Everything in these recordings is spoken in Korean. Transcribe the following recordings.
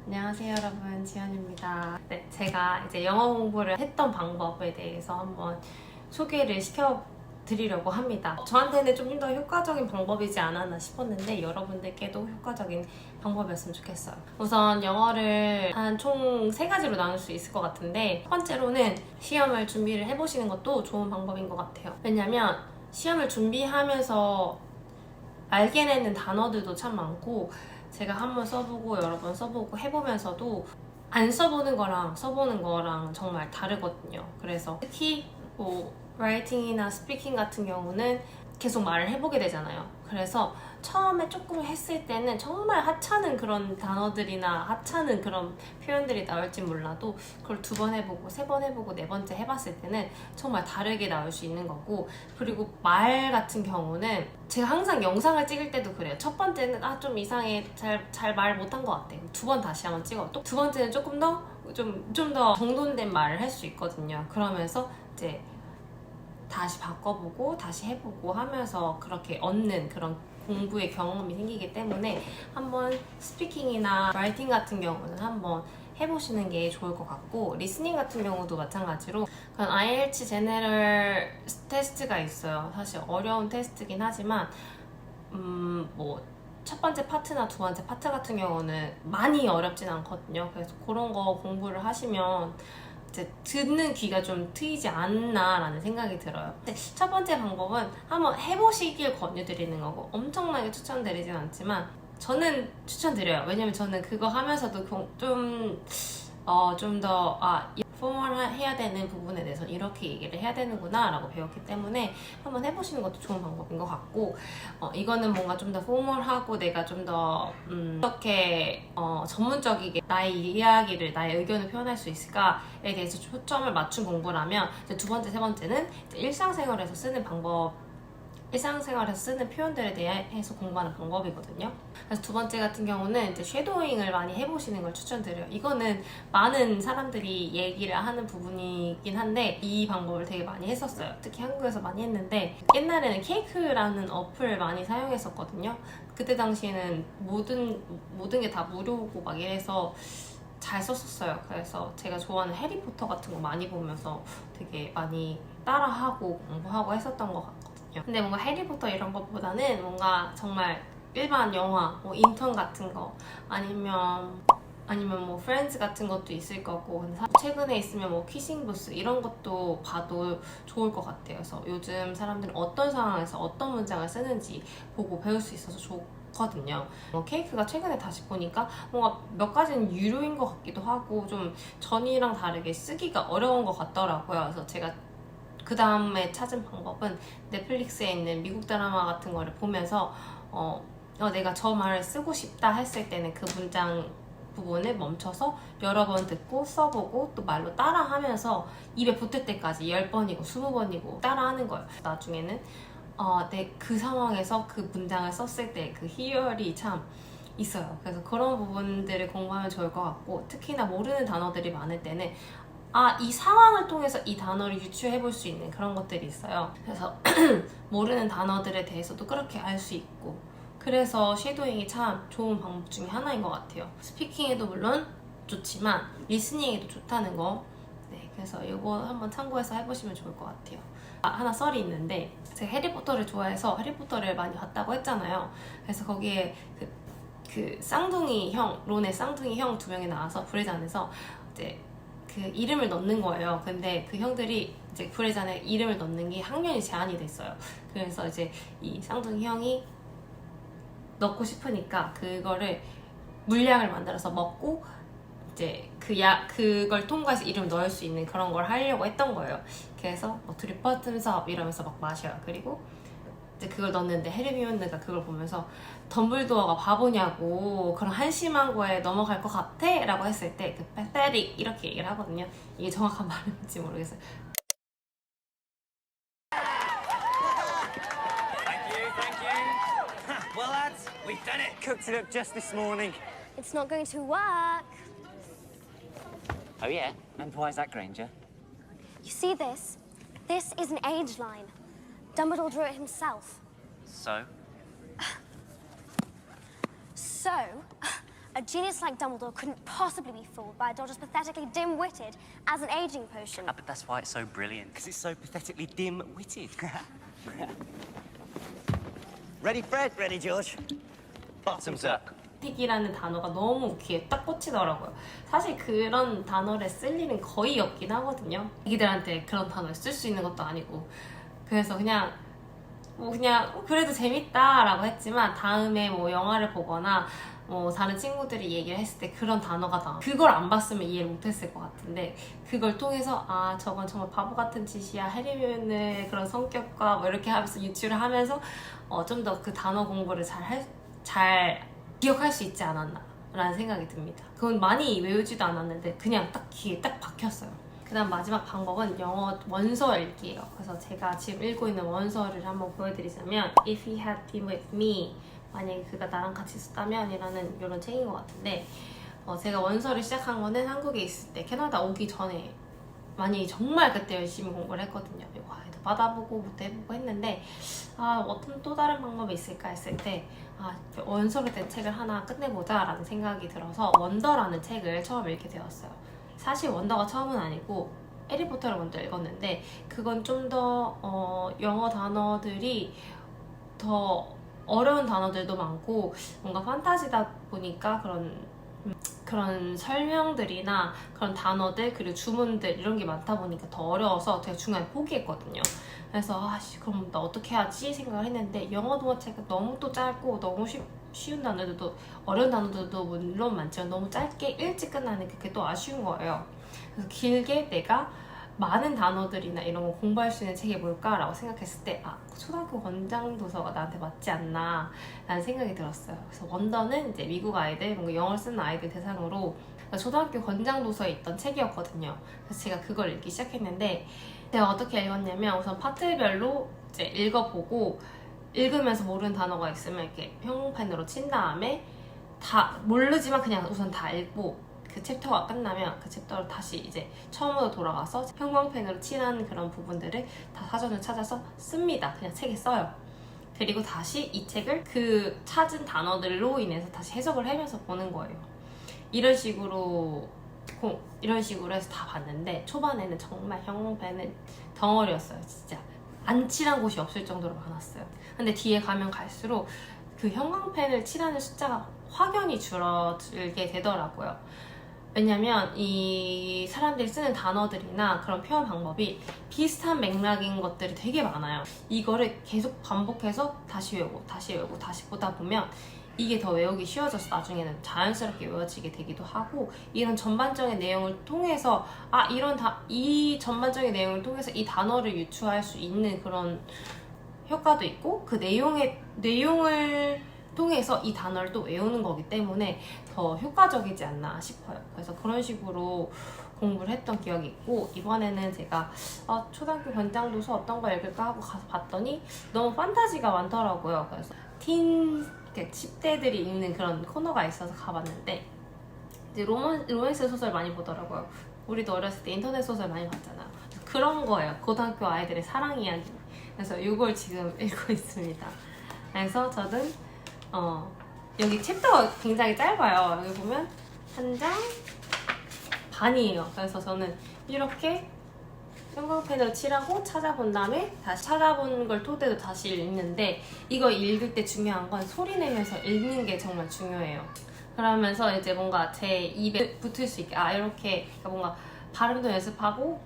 안녕하세요 여러분, 지연입니다. 네, 제가 이제 영어 공부를 했던 방법에 대해서 한번 소개를 시켜드리려고 합니다. 저한테는 좀 더 효과적인 방법이지 않았나 싶었는데 여러분들께도 효과적인 방법이었으면 좋겠어요. 우선 영어를 한 총 3가지로 나눌 수 있을 것 같은데, 첫 번째로는 시험을 준비를 해보시는 것도 좋은 방법인 것 같아요. 왜냐면 시험을 준비하면서 알게 되는 단어들도 참 많고, 제가 한번 써보고 여러 번 써보고 해보면서도 안 써보는 거랑 써보는 거랑 정말 다르거든요. 그래서 특히 뭐 라이팅이나 스피킹 같은 경우는 계속 말을 해보게 되잖아요. 그래서 처음에 조금 했을 때는 정말 하찮은 그런 단어들이나 하찮은 그런 표현들이 나올지 몰라도 그걸 2번 해보고 3번 해보고 4번째 해봤을 때는 정말 다르게 나올 수 있는 거고, 그리고 말 같은 경우는 제가 항상 영상을 찍을 때도 그래요. 첫 번째는 좀 이상해, 잘 말 못한 것 같아. 2번 다시 한번 찍어. 또 2번째는 조금 더 좀 더 정돈된 말을 할 수 있거든요. 그러면서 이제 다시 바꿔보고 다시 해보고 하면서 그렇게 얻는 그런 공부의 경험이 생기기 때문에 한번 스피킹이나 라이팅 같은 경우는 한번 해보시는 게 좋을 것 같고, 리스닝 같은 경우도 마찬가지로 IELTS 제너럴 테스트가 있어요. 사실 어려운 테스트긴 하지만 뭐 첫 번째 파트나 2번째 파트 같은 경우는 많이 어렵진 않거든요. 그래서 그런 거 공부를 하시면 이제 듣는 귀가 좀 트이지 않나 라는 생각이 들어요. 첫 번째 방법은 한번 해보시길 권유드리는 거고, 엄청나게 추천드리진 않지만 저는 추천드려요. 왜냐면 저는 그거 하면서도 좀더 포멀해야 되는 부분에 대해서 이렇게 얘기를 해야 되는구나 라고 배웠기 때문에 한번 해보시는 것도 좋은 방법인 것 같고, 이거는 뭔가 좀 더 포멀하고 내가 좀 더 어떻게 전문적이게 나의 이야기를, 나의 의견을 표현할 수 있을까에 대해서 초점을 맞춘 공부라면, 이제 2번째, 3번째는 이제 일상생활에서 쓰는 표현들에 대해서 공부하는 방법이거든요. 그래서 2번째 같은 경우는 이제 쉐도잉을 많이 해보시는 걸 추천드려요. 이거는 많은 사람들이 얘기를 하는 부분이긴 한데 이 방법을 되게 많이 했었어요. 특히 한국에서 많이 했는데, 옛날에는 케이크라는 어플을 많이 사용했었거든요. 그때 당시에는 모든 게 다 무료고 막 이래서 잘 썼었어요. 그래서 제가 좋아하는 해리포터 같은 거 많이 보면서 되게 많이 따라하고 공부하고 했었던 것 같거든요. 근데 뭔가 해리포터 이런 것보다는 뭔가 정말 일반 영화, 뭐 인턴 같은 거, 아니면 뭐 프렌즈 같은 것도 있을 거고, 근데 최근에 있으면 뭐 키싱 부스 이런 것도 봐도 좋을 것 같아요. 그래서 요즘 사람들은 어떤 상황에서 어떤 문장을 쓰는지 보고 배울 수 있어서 좋거든요. 케이크가 최근에 다시 보니까 뭔가 몇 가지는 유료인 것 같기도 하고 좀 전이랑 다르게 쓰기가 어려운 것 같더라고요. 그래서 제가 그 다음에 찾은 방법은 넷플릭스에 있는 미국 드라마 같은 거를 보면서 내가 저 말을 쓰고 싶다 했을 때는 그 문장 부분을 멈춰서 여러 번 듣고 써보고 또 말로 따라하면서 입에 붙을 때까지 10번이고 20번이고 따라하는 거예요. 나중에는 그 상황에서 그 문장을 썼을 때 그 희열이 참 있어요. 그래서 그런 부분들을 공부하면 좋을 것 같고, 특히나 모르는 단어들이 많을 때는 이 상황을 통해서 이 단어를 유추해 볼 수 있는 그런 것들이 있어요. 그래서 모르는 단어들에 대해서도 그렇게 알 수 있고, 그래서 쉐도잉이 참 좋은 방법 중에 하나인 것 같아요. 스피킹에도 물론 좋지만 리스닝에도 좋다는 거. 네, 그래서 이거 한번 참고해서 해보시면 좋을 것 같아요. 하나 썰이 있는데, 제가 해리포터를 좋아해서 해리포터를 많이 봤다고 했잖아요. 그래서 거기에 그 쌍둥이 형, 론의 쌍둥이 형 2명이 나와서 브레잔에서 이제 그 이름을 넣는 거예요. 근데 그 형들이 이제 브레잔에 이름을 넣는 게 학년이 제한이 됐어요. 그래서 이제 이 쌍둥이 형이 넣고 싶으니까 그거를 물량을 만들어서 먹고 이제 그걸 통과해서 이름을 넣을 수 있는 그런 걸 하려고 했던 거예요. 그래서 드리퍼튼섭 이러면서 막 마셔요. 그리고 이제 그걸 넣었는데 헤르미온느가 그걸 보면서 덤블도어가 바보냐고, 그런 한심한 거에 넘어갈 것 같아? 라고 했을 때 그 pathetic 이렇게 얘기를 하거든요. 이게 정확한 발음인지 모르겠어요. We've done it. Cooked it up just this morning. It's not going to work. Oh, yeah? And why is that, Granger? You see this? This is an age line. Dumbledore drew it himself. So? So, a genius like Dumbledore couldn't possibly be fooled by a dodge as pathetically dim-witted as an aging potion. Ah, but that's why it's so brilliant. Because it's so pathetically dim-witted. Ready, Fred? Ready, George. Bottoms up. 틱이라는 단어가 너무 귀에 딱 꽂히더라고요. 사실 그런 단어를 쓸 일은 거의 없긴 하거든요. 애기들한테 그런 단어를 쓸 수 있는 것도 아니고. 그래서 그냥 그래도 재밌다라고 했지만 다음에 뭐 영화를 보거나 뭐 다른 친구들이 얘기를 했을 때 그런 단어가 나와. 그걸 안 봤으면 이해를 못했을 것 같은데 그걸 통해서 아 저건 정말 바보 같은 짓이야. 해리미온의 그런 성격과 뭐 이렇게 하면서 유추를 하면서 좀 더 그 단어 공부를 잘 기억할 수 있지 않았나 라는 생각이 듭니다. 그건 많이 외우지도 않았는데 그냥 딱 귀에 딱 박혔어요. 그 다음 마지막 방법은 영어 원서 읽기예요. 그래서 제가 지금 읽고 있는 원서를 한번 보여드리자면 If he had been with me, 만약에 그가 나랑 같이 있었다면 이라는 이런 책인 것 같은데 제가 원서를 시작한 거는 한국에 있을 때 캐나다 오기 전에 많이 정말 그때 열심히 공부를 했거든요. 과외도 받아보고 뭐도 해보고 했는데 어떤 또 다른 방법이 있을까 했을 때 원서로 된 책을 하나 끝내보자 라는 생각이 들어서 원더라는 책을 처음 읽게 되었어요. 사실 원더가 처음은 아니고 해리포터를 먼저 읽었는데 그건 좀 더 영어 단어들이 더 어려운 단어들도 많고 뭔가 판타지다 보니까 그런 설명들이나 그런 단어들 그리고 주문들 이런 게 많다 보니까 더 어려워서 제가 중간에 포기했거든요. 그래서 그럼 나 어떻게 하지 생각을 했는데 영어 동화책은 너무 또 짧고 너무 쉬운 단어들도 어려운 단어들도 물론 많지만 너무 짧게 일찍 끝나는 그게 또 아쉬운 거예요. 그래서 길게 내가 많은 단어들이나 이런 거 공부할 수 있는 책이 뭘까라고 생각했을 때 초등학교 권장 도서가 나한테 맞지 않나 라는 생각이 들었어요. 그래서 원더는 이제 미국 아이들, 뭔가 영어를 쓰는 아이들 대상으로 초등학교 권장 도서에 있던 책이었거든요. 그래서 제가 그걸 읽기 시작했는데 제가 어떻게 읽었냐면 우선 파트별로 이제 읽어보고 읽으면서 모르는 단어가 있으면 이렇게 형광펜으로 친 다음에 다 모르지만 그냥 우선 다 읽고 그 챕터가 끝나면 그 챕터를 다시 이제 처음으로 돌아가서 형광펜으로 칠한 그런 부분들을 다 사전을 찾아서 씁니다. 그냥 책에 써요. 그리고 다시 이 책을 그 찾은 단어들로 인해서 다시 해석을 하면서 보는 거예요. 이런 식으로 해서 다 봤는데 초반에는 정말 형광펜은 덩어리였어요. 진짜 안 칠한 곳이 없을 정도로 많았어요. 근데 뒤에 가면 갈수록 그 형광펜을 칠하는 숫자가 확연히 줄어들게 되더라고요. 왜냐면 이 사람들이 쓰는 단어들이나 그런 표현 방법이 비슷한 맥락인 것들이 되게 많아요. 이거를 계속 반복해서 다시 외우고 다시 보다 보면 이게 더 외우기 쉬워져서 나중에는 자연스럽게 외워지게 되기도 하고 이런 전반적인 내용을 통해서 이 전반적인 내용을 통해서 이 단어를 유추할 수 있는 그런 효과도 있고 그 내용을 통해서 이 단어를 또 외우는 거기 때문에 더 효과적이지 않나 싶어요. 그래서 그런 식으로 공부를 했던 기억이 있고 이번에는 제가 초등학교 권장 도서 어떤 거 읽을까 하고 가서 봤더니 너무 판타지가 많더라고요. 그래서 10대들이 읽는 그런 코너가 있어서 가봤는데 이제 로맨스 소설 많이 보더라고요. 우리도 어렸을 때 인터넷 소설 많이 봤잖아요. 그런 거예요. 고등학교 아이들의 사랑 이야기. 그래서 이걸 지금 읽고 있습니다. 그래서 저는 여기 챕터가 굉장히 짧아요. 여기 보면 한 장 반이에요. 그래서 저는 이렇게 형광펜으로 칠하고 찾아본 다음에 다시 찾아본 걸 토대로 다시 읽는데 이거 읽을 때 중요한 건 소리 내면서 읽는 게 정말 중요해요. 그러면서 이제 뭔가 제 입에 붙을 수 있게 이렇게 뭔가 발음도 연습하고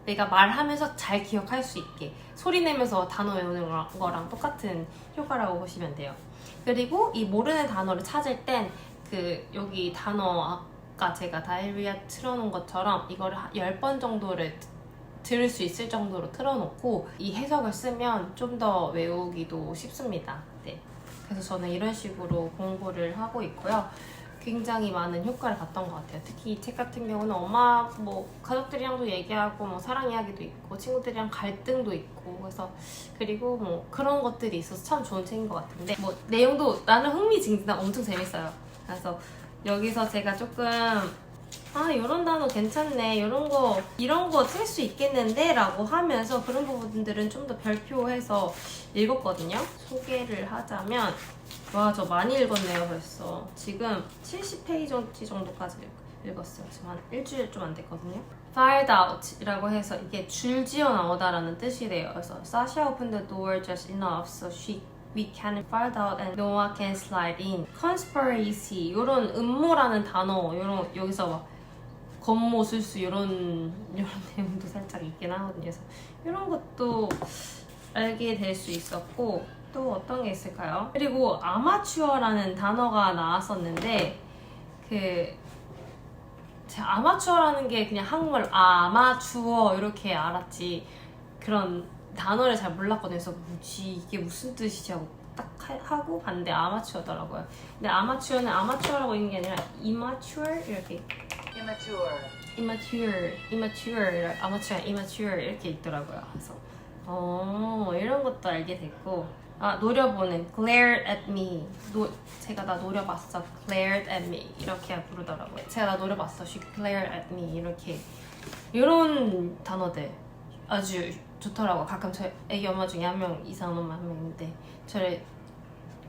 내가 말하면서 잘 기억할 수 있게 소리 내면서 단어 외우는 거랑 똑같은 효과라고 보시면 돼요. 그리고 이 모르는 단어를 찾을 땐 여기 단어 아까 제가 다이어리아 틀어놓은 것처럼 이거를 10번 정도를 들을 수 있을 정도로 틀어놓고 이 해석을 쓰면 좀 더 외우기도 쉽습니다. 네. 그래서 저는 이런 식으로 공부를 하고 있고요. 굉장히 많은 효과를 봤던 것 같아요. 특히 이 책 같은 경우는 엄마 뭐 가족들이랑도 얘기하고 뭐 사랑 이야기도 있고 친구들이랑 갈등도 있고 그래서 그리고 뭐 그런 것들이 있어서 참 좋은 책인 것 같은데 뭐 내용도 나는 흥미진진한 엄청 재밌어요. 그래서 여기서 제가 조금 이런 단어 괜찮네 이런 거 쓸 수 있겠는데 라고 하면서 그런 부분들은 좀 더 별표해서 읽었거든요. 소개를 하자면 와, 저 많이 읽었네요, 벌써. 지금 70페이지 정도까지 읽었어요. 지금 한 일주일 좀 안 됐거든요. Fired out 이라고 해서 이게 줄지어 나오다라는 뜻이래요. 그래서 Sasha opened the door just enough so we can fired out and no one can slide in. Conspiracy 이런 음모라는 단어 여기서 막 겉모술수 이런 내용도 살짝 있긴 하거든요. 그래서 이런 것도 알게 될 수 있었고 또 어떤 게 있을까요? 그리고 아마추어라는 단어가 나왔었는데 제가 아마추어라는 게 그냥 한국말로 아마추어 이렇게 알았지 그런 단어를 잘 몰랐거든요. 그래서 뭐지 이게 무슨 뜻이지 하고 딱 하고 봤는데 아마추어더라고요. 근데 아마추어는 아마추어라고 있는 게 아니라 immature 이렇게 immature immature 이렇게 있더라고요. 그래서 이런 것도 알게 됐고 노려보는 glare at me 제가 나 노려봤어 glared at me 이렇게 부르더라고요. 제가 나 노려봤어 she glared at me 이렇게 이런 단어들 아주 좋더라고요. 가끔 저희 애기 엄마 중에 한 명 이상한 엄마 한 명 있는데 저를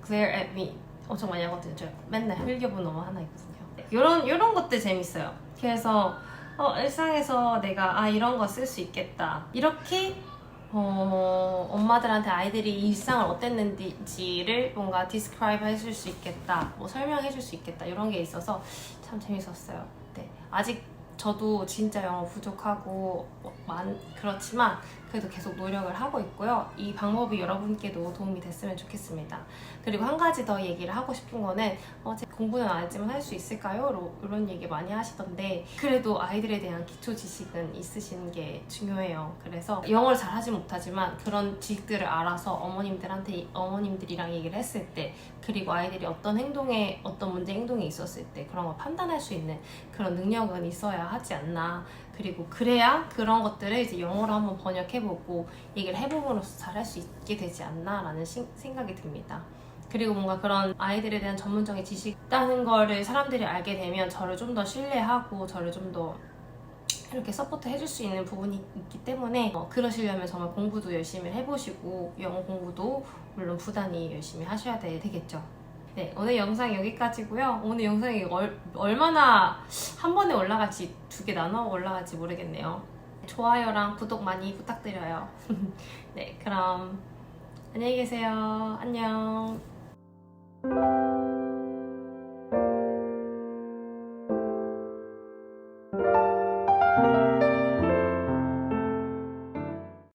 glare at me 엄청 많이 하거든요. 저 맨날 흘겨보는 엄마 하나 있거든요. 이런 것들 재밌어요. 그래서 일상에서 내가 이런 거 쓸 수 있겠다 이렇게 엄마들한테 아이들이 일상을 어땠는지를 뭔가 디스크라이브 해줄 수 있겠다 뭐 설명해줄 수 있겠다 이런 게 있어서 참 재밌었어요. 네, 아직 저도 진짜 영어 부족하고 그렇지만 그래도 계속 노력을 하고 있고요. 이 방법이 여러분께도 도움이 됐으면 좋겠습니다. 그리고 한 가지 더 얘기를 하고 싶은 거는 제가 공부는 안 했지만 할 수 있을까요? 이런 얘기 많이 하시던데 그래도 아이들에 대한 기초 지식은 있으시는 게 중요해요. 그래서 영어를 잘 하지 못하지만 그런 지식들을 알아서 어머님들이랑 얘기를 했을 때 그리고 아이들이 어떤 문제 행동에 있었을 때 그런 걸 판단할 수 있는 그런 능력은 있어야 하지 않나. 그리고 그래야 그런 것들을 이제 영어로 한번 번역해보고 얘기를 해봄으로써 잘 할 수 있게 되지 않나라는 생각이 듭니다. 그리고 뭔가 그런 아이들에 대한 전문적인 지식이 있다는 거를 사람들이 알게 되면 저를 좀 더 신뢰하고 저를 좀 더 이렇게 서포트 해줄 수 있는 부분이 있기 때문에 그러시려면 정말 공부도 열심히 해보시고 영어 공부도 물론 부단히 열심히 하셔야 되겠죠. 네, 오늘 영상 여기까지고요. 오늘 영상이 얼마나 한 번에 올라갈지 2개 나눠 올라갈지 모르겠네요. 좋아요랑 구독 많이 부탁드려요. 네, 그럼 안녕히 계세요. 안녕.